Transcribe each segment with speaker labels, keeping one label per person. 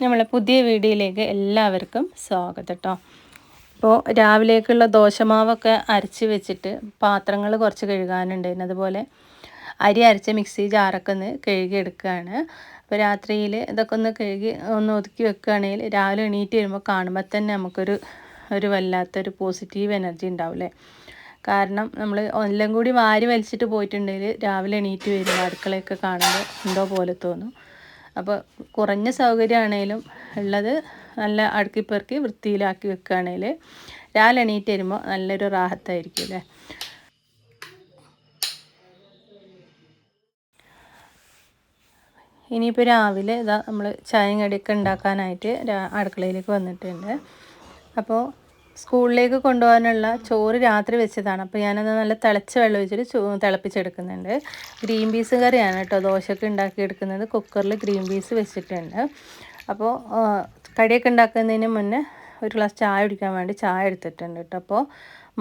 Speaker 1: നമ്മളെ പുതിയ വീഡിയോയിലേക്ക് എല്ലാവർക്കും സ്വാഗതം കേട്ടോ. ഇപ്പോൾ രാവിലേക്കുള്ള ദോശമാവൊക്കെ അരച്ച് വെച്ചിട്ട് പാത്രങ്ങൾ കുറച്ച് കഴുകാനുണ്ടായിരുന്നു. അതുപോലെ അരി അരച്ച മിക്സി ജാറൊക്കെ ഒന്ന് കഴുകി എടുക്കുകയാണ്. അപ്പോൾ രാത്രിയിൽ ഇതൊക്കെ ഒന്ന് കഴുകി ഒന്ന് ഒതുക്കി വെക്കുകയാണെങ്കിൽ രാവിലെ എണീറ്റ് വരുമ്പോൾ കാണുമ്പോൾ തന്നെ നമുക്കൊരു വല്ലാത്തൊരു പോസിറ്റീവ് എനർജി ഉണ്ടാവില്ലേ. കാരണം നമ്മൾ എല്ലാം കൂടി വാരി വലിച്ചിട്ട് പോയിട്ടുണ്ടെങ്കിൽ രാവിലെ എണീറ്റ് വരുമ്പോൾ അടുക്കളയൊക്കെ കാണുമ്പോൾ എന്തോ പോലെ തോന്നും. അപ്പോൾ കുറഞ്ഞ സൗകര്യമാണേലും ഉള്ളത് നല്ല അടുക്കിപ്പെറുക്കി വൃത്തിയിലാക്കി വെക്കുകയാണെങ്കിൽ രാവിലെ എണീറ്റ് വരുമ്പോൾ നല്ലൊരു റാഹത്തായിരിക്കും അല്ലേ. ഇനിയിപ്പോൾ രാവിലെ ഇതാ നമ്മൾ ചായയും കടിയൊക്കെ ഉണ്ടാക്കാനായിട്ട് അടുക്കളയിലേക്ക് വന്നിട്ടുണ്ട്. അപ്പോൾ സ്കൂളിലേക്ക് കൊണ്ടുപോകാനുള്ള ചോറ് രാത്രി വെച്ചതാണ്. അപ്പോൾ ഞാനത് നല്ല തിളച്ച വെള്ളം ഒഴിച്ചിട്ട് തിളപ്പിച്ചെടുക്കുന്നുണ്ട്. ഗ്രീൻ പീസ് കറിയാണ് കേട്ടോ ദോശയൊക്കെ ഉണ്ടാക്കിയെടുക്കുന്നത്. കുക്കറിൽ ഗ്രീൻ പീസ് വെച്ചിട്ടുണ്ട്. അപ്പോൾ കടിയൊക്കെ ഉണ്ടാക്കുന്നതിന് മുന്നേ ഒരു ഗ്ലാസ് ചായ കുടിക്കാൻ വേണ്ടി ചായ എടുത്തിട്ടുണ്ട് കേട്ടോ. അപ്പോൾ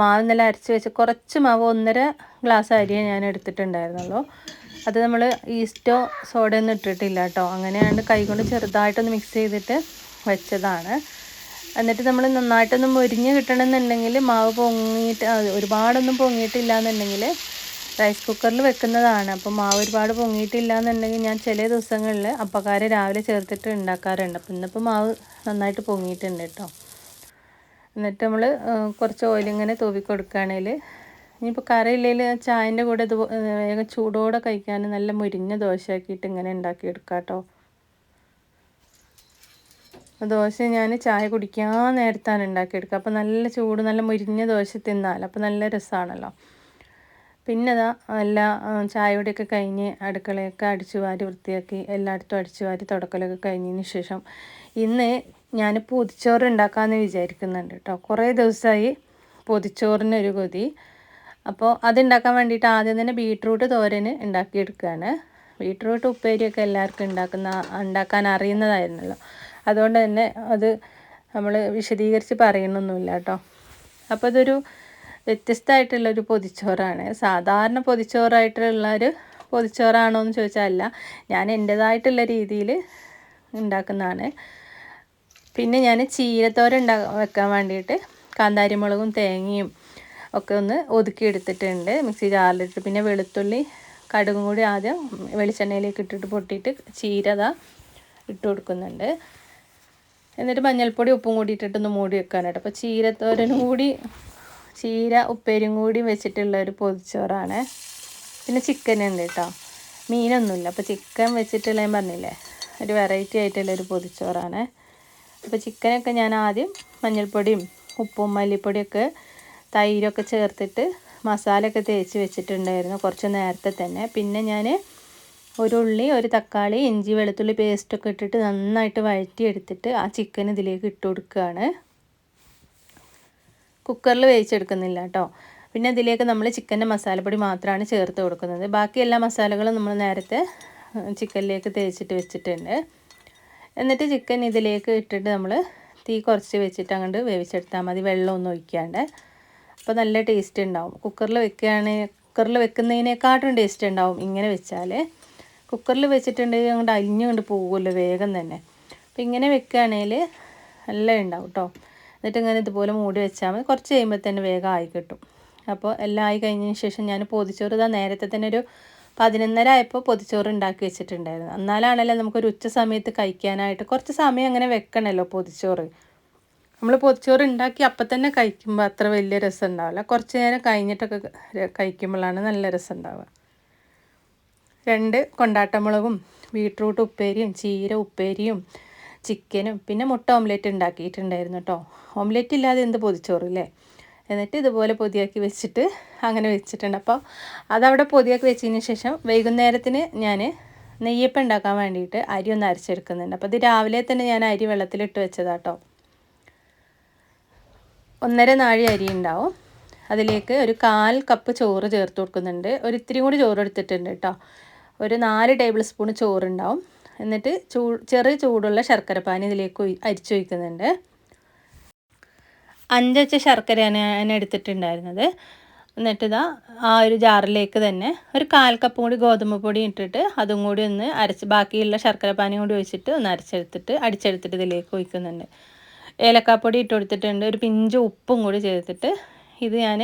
Speaker 1: മാവ് നല്ല അരച്ച് വെച്ച് കുറച്ച് മാവ് 1.5 ഗ്ലാസ് അരിയെ ഞാൻ എടുത്തിട്ടുണ്ടായിരുന്നുള്ളൂ. അത് നമ്മൾ ഈസ്റ്റോ സോഡയൊന്നും ഇട്ടിട്ടില്ല കേട്ടോ. അങ്ങനെയാണ്ട് കൈകൊണ്ട് ചെറുതായിട്ടൊന്ന് മിക്സ് ചെയ്തിട്ട് വെച്ചതാണ്. എന്നിട്ട് നമ്മൾ നന്നായിട്ടൊന്ന് മൊരിഞ്ഞ് കിട്ടണമെന്നുണ്ടെങ്കിൽ മാവ് പൊങ്ങിയിട്ട് ഒരുപാടൊന്നും പൊങ്ങിയിട്ടില്ല എന്നുണ്ടെങ്കിൽ റൈസ് കുക്കറിൽ വെക്കുന്നതാണ്. അപ്പോൾ മാവ് ഒരുപാട് പൊങ്ങിയിട്ടില്ല എന്നുണ്ടെങ്കിൽ ഞാൻ ചില ദിവസങ്ങളിൽ അപ്പക്കാരം രാവിലെ ചേർത്തിട്ട് ഉണ്ടാക്കാറുണ്ട്. അപ്പോൾ ഇന്നിപ്പോൾ മാവ് നന്നായിട്ട് പൊങ്ങിയിട്ടുണ്ട് കേട്ടോ. എന്നിട്ട് നമ്മൾ കുറച്ച് ഓയിലിങ്ങനെ തൂവി കൊടുക്കുകയാണെങ്കിൽ ഇനിയിപ്പോൾ കറിയില്ലെങ്കിൽ ചായൻ്റെ കൂടെ ഇത് വേഗം ചൂടോടെ കഴിക്കാൻ നല്ല മുരിഞ്ഞ ദോശയാക്കിയിട്ട് ഇങ്ങനെ ഉണ്ടാക്കിയെടുക്കാം കേട്ടോ. ദോശ ഞാൻ ചായ കുടിക്കാൻ നേരത്താണ് ഉണ്ടാക്കിയെടുക്കുക. അപ്പോൾ നല്ല ചൂട് നല്ല മുരിഞ്ഞ ദോശ തിന്നാൽ അപ്പോൾ നല്ല രസമാണല്ലോ. പിന്നെ അതാ എല്ലാ ചായയോടെയൊക്കെ കഴിഞ്ഞ് അടുക്കളയൊക്കെ അടിച്ചു വാരി വൃത്തിയാക്കി എല്ലായിടത്തും അടിച്ചു വാരി തുടക്കലൊക്കെ കഴിഞ്ഞതിന് ശേഷം ഇന്ന് ഞാൻ പൊതിച്ചോറ് ഉണ്ടാക്കാമെന്ന് വിചാരിക്കുന്നുണ്ട് കേട്ടോ. കുറേ ദിവസമായി പൊതിച്ചോറിനൊരു കൊതി. അപ്പോൾ അതുണ്ടാക്കാൻ വേണ്ടിയിട്ട് ആദ്യം തന്നെ ബീട്രൂട്ട് തോരൻ ഉണ്ടാക്കിയെടുക്കുകയാണ്. ബീട്രൂട്ട് ഉപ്പേരിയൊക്കെ എല്ലാവർക്കും ഉണ്ടാക്കാൻ അറിയുന്നതായിരുന്നല്ലോ. അതുകൊണ്ട് തന്നെ അത് നമ്മൾ വിശദീകരിച്ച് പറയണമൊന്നുമില്ല കേട്ടോ. അപ്പോൾ അതൊരു വ്യത്യസ്തമായിട്ടുള്ളൊരു പൊതിച്ചോറാണ്. സാധാരണ പൊതിച്ചോറായിട്ടുള്ളൊരു പൊതിച്ചോറാണോ എന്ന് ചോദിച്ചാൽ അല്ല, ഞാൻ എൻ്റേതായിട്ടുള്ള രീതിയിൽ ഉണ്ടാക്കുന്നതാണ്. പിന്നെ ഞാൻ ചീരത്തോരൻ വെക്കാൻ വേണ്ടിയിട്ട് കാന്താരി മുളകും തേങ്ങയും ഒക്കെ ഒന്ന് ഒതുക്കിയെടുത്തിട്ടുണ്ട് മിക്സി ജാറിലിട്ട്. പിന്നെ വെളുത്തുള്ളി കടുകും കൂടി ആദ്യം വെളിച്ചെണ്ണയിലേക്ക് ഇട്ടിട്ട് പൊട്ടിയിട്ട് ചീരത ഇട്ട് കൊടുക്കുന്നുണ്ട്. എന്നിട്ട് മഞ്ഞൾപ്പൊടി ഉപ്പും കൂടി ഇട്ടിട്ടൊന്ന് മൂടി വെക്കാനായിട്ട്. അപ്പോൾ ചീരത്തോരനും കൂടി ചീര ഉപ്പേരിയും കൂടി വെച്ചിട്ടുള്ള ഒരു പൊതിച്ചോറാണ്. പിന്നെ ചിക്കൻ ഉണ്ട് കേട്ടോ, മീനൊന്നുമില്ല. അപ്പോൾ ചിക്കൻ വെച്ചിട്ടുള്ള ഞാൻ പറഞ്ഞില്ലേ ഒരു വെറൈറ്റി ആയിട്ടുള്ളൊരു പൊതിച്ചോറാണ്. അപ്പോൾ ചിക്കനൊക്കെ ഞാൻ ആദ്യം മഞ്ഞൾപ്പൊടിയും ഉപ്പും മല്ലിപ്പൊടിയൊക്കെ തൈരൊക്കെ ചേർത്തിട്ട് മസാലയൊക്കെ തേച്ച് വെച്ചിട്ടുണ്ടായിരുന്നു കുറച്ച് നേരത്തെ തന്നെ. പിന്നെ ഞാൻ ഒരു ഉള്ളി ഒരു തക്കാളി ഇഞ്ചി വെളുത്തുള്ളി പേസ്റ്റൊക്കെ ഇട്ടിട്ട് നന്നായിട്ട് വഴറ്റിയെടുത്തിട്ട് ആ ചിക്കൻ ഇതിലേക്ക് ഇട്ട് കൊടുക്കുകയാണ്. കുക്കറിൽ വേവിച്ചെടുക്കുന്നില്ല കേട്ടോ. പിന്നെ ഇതിലേക്ക് നമ്മൾ ചിക്കൻ്റെ മസാലപ്പൊടി മാത്രമാണ് ചേർത്ത് കൊടുക്കുന്നത്. ബാക്കി എല്ലാ മസാലകളും നമ്മൾ നേരത്തെ ചിക്കനിലേക്ക് തേച്ചിട്ട് വെച്ചിട്ടുണ്ട്. എന്നിട്ട് ചിക്കൻ ഇതിലേക്ക് ഇട്ടിട്ട് നമ്മൾ തീ കുറച്ച് വെച്ചിട്ട് അങ്ങോട്ട് വേവിച്ചെടുത്താൽ മതി, വെള്ളമൊന്നും ഒഴിക്കാണ്ട്. അപ്പോൾ നല്ല ടേസ്റ്റ് ഉണ്ടാവും. കുക്കറിൽ വെക്കുന്നതിനേക്കാട്ടും ടേസ്റ്റ് ഉണ്ടാവും ഇങ്ങനെ വെച്ചാൽ. കുക്കറിൽ വെച്ചിട്ടുണ്ടെങ്കിൽ അങ്ങോട്ട് അലിഞ്ഞുകൊണ്ട് പോകുമല്ലോ വേഗം തന്നെ. അപ്പോൾ ഇങ്ങനെ വെക്കുകയാണെങ്കിൽ നല്ല ഉണ്ടാവും കേട്ടോ. എന്നിട്ട് ഇങ്ങനെ ഇതുപോലെ മൂടി വെച്ചാൽ മതി. കുറച്ച് കഴിയുമ്പോൾ തന്നെ വേഗം ആയി കിട്ടും. അപ്പോൾ എല്ലാം ആയി കഴിഞ്ഞതിന് ശേഷം ഞാൻ പൊതിച്ചോറ് ഇതാ നേരത്തെ തന്നെ ഒരു 11:30 ആയപ്പോൾ പൊതിച്ചോറ് ഉണ്ടാക്കി വെച്ചിട്ടുണ്ടായിരുന്നു. എന്നാലാണല്ലോ നമുക്കൊരു ഉച്ച സമയത്ത് കഴിക്കാനായിട്ട്. കുറച്ച് സമയം അങ്ങനെ വെക്കണമല്ലോ പൊതിച്ചോറ്. നമ്മൾ പൊതിച്ചോറ് ഉണ്ടാക്കി അപ്പം തന്നെ കഴിക്കുമ്പോൾ അത്ര വലിയ രസം ഉണ്ടാവില്ല. കുറച്ച് നേരം കഴിഞ്ഞിട്ടൊക്കെ കഴിക്കുമ്പോഴാണ് നല്ല രസം ഉണ്ടാവുക. 2 കൊണ്ടാട്ടമുളകും ബീട്രൂട്ട് ഉപ്പേരിയും ചീര ഉപ്പേരിയും ചിക്കനും പിന്നെ മുട്ട ഓംലെറ്റ് ഉണ്ടാക്കിയിട്ടുണ്ടായിരുന്നു കേട്ടോ. ഓംലെറ്റ് ഇല്ലാതെ എന്ത് പൊതിച്ചോറില്ലേ. എന്നിട്ട് ഇതുപോലെ പൊതിയാക്കി വെച്ചിട്ട് അങ്ങനെ വെച്ചിട്ടുണ്ട്. അപ്പോൾ അതവിടെ പൊതിയാക്കി വെച്ചതിന് ശേഷം വൈകുന്നേരത്തിന് ഞാൻ നെയ്യപ്പം ഉണ്ടാക്കാൻ വേണ്ടിയിട്ട് അരി ഒന്ന് അരച്ചെടുക്കുന്നുണ്ട്. അപ്പോൾ ഇത് രാവിലെ തന്നെ ഞാൻ അരി വെള്ളത്തിലിട്ട് വെച്ചതാട്ടോ. 1.5 നാഴി അരി ഉണ്ടാവും. അതിലേക്ക് ഒരു 1/4 കപ്പ് ചോറ് ചേർത്ത് കൊടുക്കുന്നുണ്ട്. ഒരു ഇത്തിരി കൂടി ചോറ് എടുത്തിട്ടുണ്ട് കേട്ടോ. ഒരു 4 ടേബിൾ സ്പൂൺ ചോറുണ്ടാവും. എന്നിട്ട് ചെറിയ ചൂടുള്ള ശർക്കരപ്പാനി ഇതിലേക്ക് അരിച്ചൊഴിക്കുന്നുണ്ട്. 5 ശർക്കരയാണ് ഞാൻ എടുത്തിട്ടുണ്ടായിരുന്നത്. എന്നിട്ട് ആ ഒരു ജാറിലേക്ക് തന്നെ ഒരു 1/4 കപ്പ് കൂടി ഗോതമ്പ് പൊടി ഇട്ടിട്ട് അതും കൂടി ഒന്ന് അരച്ച് ബാക്കിയുള്ള ശർക്കര പാനിയും കൂടി ഒഴിച്ചിട്ട് ഒന്ന് അടിച്ചെടുത്തിട്ട് ഇതിലേക്ക് ഒഴിക്കുന്നുണ്ട്. ഏലക്കാപ്പൊടി ഇട്ട് കൊടുത്തിട്ടുണ്ട്. ഒരു പിഞ്ച് ഉപ്പും കൂടി ചേർത്തിട്ട് ഇത് ഞാൻ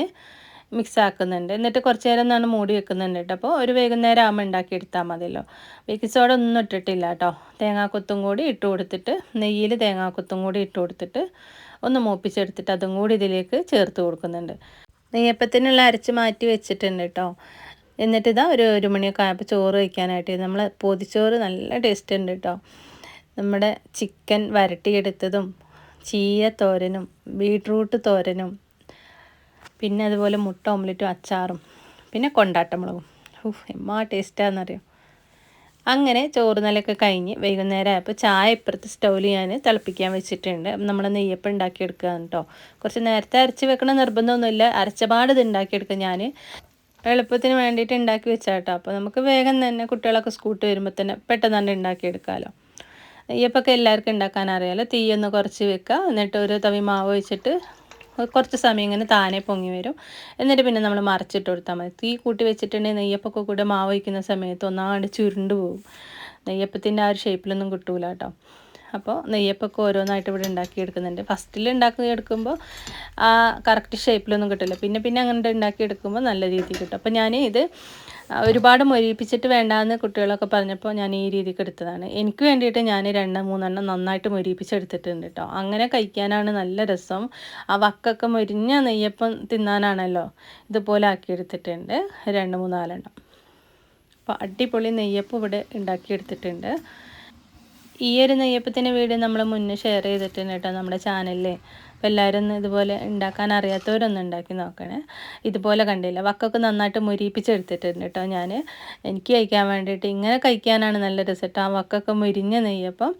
Speaker 1: മിക്സ് ആക്കുന്നുണ്ട്. എന്നിട്ട് കുറച്ച് നേരം ഒന്നാണ് മൂടി വെക്കുന്നുണ്ട് കേട്ടോ. അപ്പോൾ ഒരു വൈകുന്നേരം ആകുമ്പോൾ ഉണ്ടാക്കിയെടുത്താൽ മതിയല്ലോ. ബേക്കിംഗ് സോഡ ഒന്നും ഇട്ടിട്ടില്ല കേട്ടോ. തേങ്ങാക്കൊത്തും കൂടി ഇട്ട് കൊടുത്തിട്ട് നെയ്യിൽ തേങ്ങാക്കൊത്തും കൂടി ഇട്ട് കൊടുത്തിട്ട് ഒന്ന് മൂപ്പിച്ചെടുത്തിട്ട് അതും കൂടി ഇതിലേക്ക് ചേർത്ത് കൊടുക്കുന്നുണ്ട്. നെയ്യപ്പത്തിനുള്ള അരച്ച് മാറ്റി വെച്ചിട്ടുണ്ട് കേട്ടോ. എന്നിട്ട് ഒരു 1 മണിയൊക്കെ ആയപ്പോൾ ചോറ് വയ്ക്കാനായിട്ട് നമ്മൾ പൊതിച്ചോറ് നല്ല ടേസ്റ്റ് ഉണ്ട് കേട്ടോ. നമ്മുടെ ചിക്കൻ വരട്ടിയെടുത്തതും ചീര തോരനും ബീട്രൂട്ട് തോരനും പിന്നെ അതുപോലെ മുട്ട ഓംലെറ്റും അച്ചാറും പിന്നെ കൊണ്ടാട്ടമുളകും. എമ്മാ ടേസ്റ്റാണെന്നറിയാം. അങ്ങനെ ചോറ് നിലയൊക്കെ കഴിഞ്ഞ് വൈകുന്നേരം ആയപ്പോൾ ചായ ഇപ്പുറത്ത് സ്റ്റൗവിൽ ഞാൻ തിളപ്പിക്കാൻ വെച്ചിട്ടുണ്ട്. നമ്മൾ നെയ്യപ്പം ഉണ്ടാക്കിയെടുക്കുകയാണ് കേട്ടോ. കുറച്ച് നേരത്തെ അരച്ച് വെക്കണ നിർബന്ധമൊന്നുമില്ല. അരച്ചപാട് ഇത് ഉണ്ടാക്കിയെടുക്കുക. ഞാൻ എളുപ്പത്തിന് വേണ്ടിയിട്ട് ഉണ്ടാക്കി വെച്ചാൽ കേട്ടോ. അപ്പോൾ നമുക്ക് വേഗം തന്നെ കുട്ടികളൊക്കെ സ്കൂട്ട് വരുമ്പോൾ തന്നെ പെട്ടെന്ന് തന്നെ ഉണ്ടാക്കിയെടുക്കാമല്ലോ. നെയ്യപ്പൊക്കെ എല്ലാവർക്കും ഉണ്ടാക്കാൻ അറിയാമല്ലോ. തീയൊന്ന് കുറച്ച് വെക്കുക. എന്നിട്ട് ഒരു തവി മാവ് ഒഴിച്ചിട്ട് കുറച്ച് സമയം ഇങ്ങനെ താനെ പൊങ്ങി വരും. എന്നിട്ട് പിന്നെ നമ്മൾ മറിച്ചിട്ട് കൊടുത്താൽ മതി. തീ കൂട്ടി വെച്ചിട്ടുണ്ടെങ്കിൽ നെയ്യപ്പൊക്കെ കൂടെ മാവ് വയ്ക്കുന്ന സമയത്ത് ഒന്നാണ്ട് ചുരുണ്ട് പോകും. നെയ്യപ്പത്തിൻ്റെ ആ ഒരു ഷേപ്പിലൊന്നും കിട്ടൂല കേട്ടോ. അപ്പോൾ നെയ്യപ്പൊക്കെ ഓരോന്നായിട്ട് ഇവിടെ ഉണ്ടാക്കിയെടുക്കുന്നുണ്ട്. ഫസ്റ്റിൽ ഉണ്ടാക്കിയെടുക്കുമ്പോൾ ആ കറക്റ്റ് ഷേപ്പിലൊന്നും കിട്ടില്ല. പിന്നെ അങ്ങനെ ഉണ്ടാക്കിയെടുക്കുമ്പോൾ നല്ല രീതിയിൽ കിട്ടും. അപ്പോൾ ഞാൻ ഇത് ഒരുപാട് മൊരിയിപ്പിച്ചിട്ട് വേണ്ടാന്ന് കുട്ടികളൊക്കെ പറഞ്ഞപ്പോൾ ഞാൻ ഈ രീതിക്ക് എടുത്തതാണ്. എനിക്ക് വേണ്ടിയിട്ട് ഞാൻ 2-3 നന്നായിട്ട് മൊരിയിപ്പിച്ചെടുത്തിട്ടുണ്ട് കേട്ടോ. അങ്ങനെ കഴിക്കാനാണ് നല്ല രസം. ആ വക്കൊക്കെ മൊരിഞ്ഞ നെയ്യപ്പം തിന്നാനാണല്ലോ. ഇതുപോലെ ആക്കിയെടുത്തിട്ടുണ്ട് 2-3 അപ്പോൾ അടിപൊളി നെയ്യപ്പം ഇവിടെ ഉണ്ടാക്കിയെടുത്തിട്ടുണ്ട്. ഈ ഒരു നെയ്യപ്പത്തിൻ്റെ വീഡിയോ നമ്മൾ മുന്നേ ഷെയർ ചെയ്തിട്ടുണ്ട് കേട്ടോ നമ്മുടെ ചാനലിൽ. അപ്പോൾ എല്ലാവരും ഒന്ന് ഇതുപോലെ ഉണ്ടാക്കാൻ അറിയാത്തവരൊന്നും ഉണ്ടാക്കി നോക്കണേ. ഇതുപോലെ കണ്ടില്ല വക്കൊക്കെ നന്നായിട്ട് മുരിയിപ്പിച്ചെടുത്തിട്ടുണ്ട് കേട്ടോ. എനിക്ക് കഴിക്കാൻ വേണ്ടിയിട്ട് ഇങ്ങനെ കഴിക്കാനാണ് നല്ല രസം. ആ വക്കൊക്കെ മുരിഞ്ഞ നെയ്യപ്പം.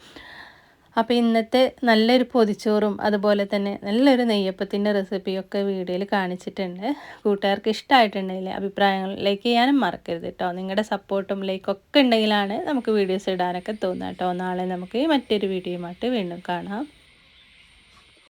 Speaker 1: അപ്പോൾ ഇന്നത്തെ നല്ലൊരു പൊതിച്ചോറും അതുപോലെ തന്നെ നല്ലൊരു നെയ്യപ്പത്തിൻ്റെ റെസിപ്പിയൊക്കെ വീഡിയോയിൽ കാണിച്ചിട്ടുണ്ട്. കൂട്ടുകാർക്ക് ഇഷ്ടമായിട്ടുണ്ടെങ്കിൽ അഭിപ്രായങ്ങൾ ലൈക്ക് ചെയ്യാനും മറക്കരുത് കേട്ടോ. നിങ്ങളുടെ സപ്പോർട്ടും ലൈക്കൊക്കെ ഉണ്ടെങ്കിലാണ് നമുക്ക് വീഡിയോസ് ഇടാനൊക്കെ തോന്നുക കേട്ടോ. നാളെ നമുക്ക് മറ്റൊരു വീഡിയോയുമായിട്ട് വീണ്ടും കാണാം.